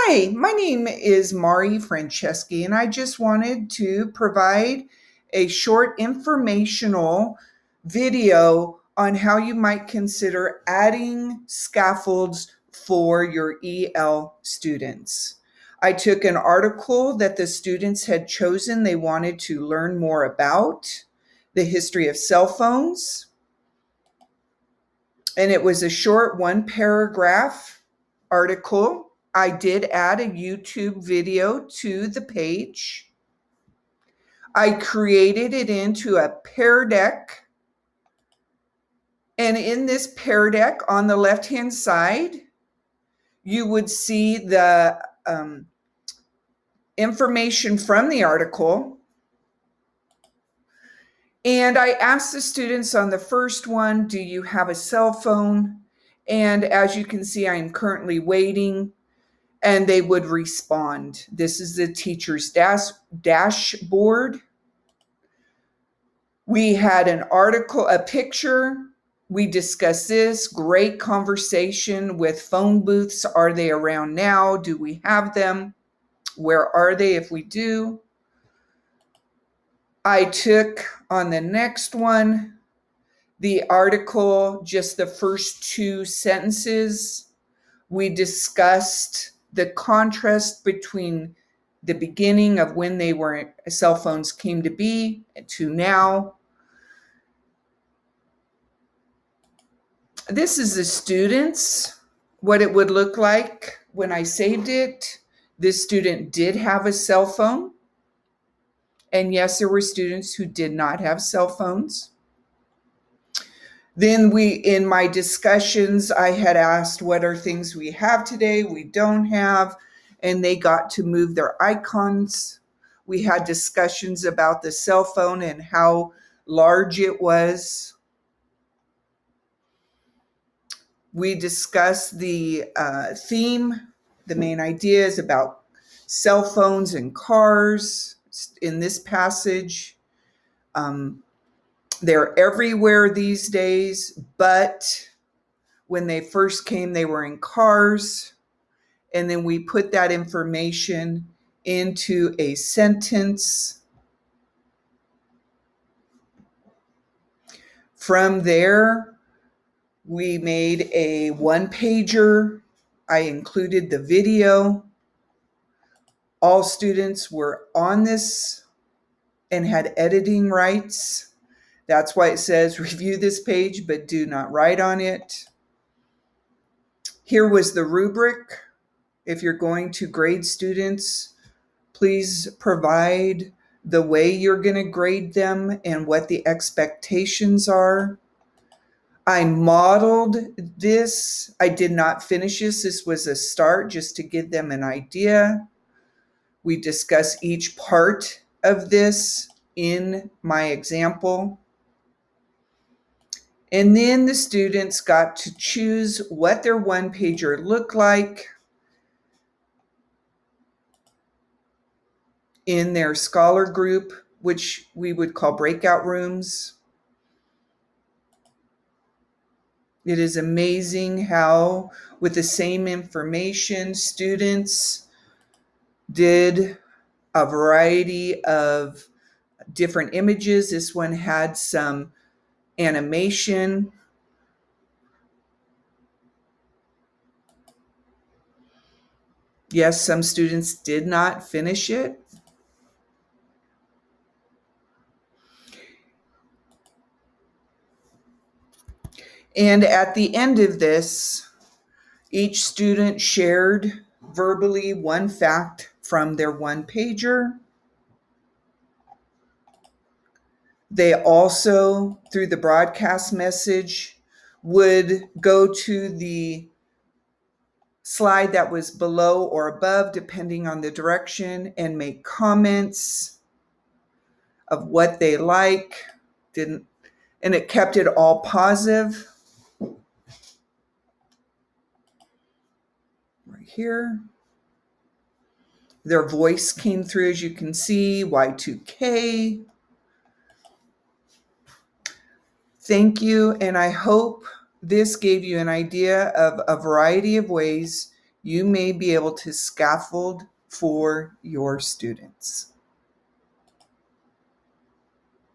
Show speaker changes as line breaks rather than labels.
Hi, my name is Mari Franceschi, and I just wanted to provide a short informational video on how you might consider adding scaffolds for your EL students. I took an article that the students had chosen they wanted to learn more about, the history of cell phones, and it was a short one paragraph article. I did add a YouTube video to the page. I created it into a Pear Deck. And in this Pear Deck on the left-hand side, you would see the information from the article. And I asked the students on the first one, do you have a cell phone? And as you can see, I'm currently waiting. And they would respond. This is the teacher's dashboard. We had an article, a picture. We discussed this. Great conversation with phone booths. Are they around now? Do we have them? Where are they if we do? I took on the next one the article, just the first two sentences. We discussed the contrast between the beginning of when cell phones came to be to now. This is the students, what it would look like when I saved it. This student did have a cell phone. And yes, there were students who did not have cell phones. Then in my discussions, I had asked what are things we have today, we don't have, and they got to move their icons. We had discussions about the cell phone and how large it was. We discussed the theme, the main ideas about cell phones and cars in this passage. They're everywhere these days, but when they first came, they were in cars. And then we put that information into a sentence. From there, we made a one-pager. I included the video. All students were on this and had editing rights. That's why it says review this page, but do not write on it. Here was the rubric. If you're going to grade students, please provide the way you're going to grade them and what the expectations are. I modeled this. I did not finish this. This was a start just to give them an idea. We discuss each part of this in my example. And then the students got to choose what their one-pager looked like in their scholar group, which we would call breakout rooms. It is amazing how, with the same information, students did a variety of different images. This one had some animation. Yes, some students did not finish it. And at the end of this, each student shared verbally one fact from their one-pager. They also, through the broadcast message, would go to the slide that was below or above, depending on the direction, and make comments of what they didn't, and it kept it all positive. Right here. Their voice came through, as you can see, Y2K. Thank you, and I hope this gave you an idea of a variety of ways you may be able to scaffold for your students.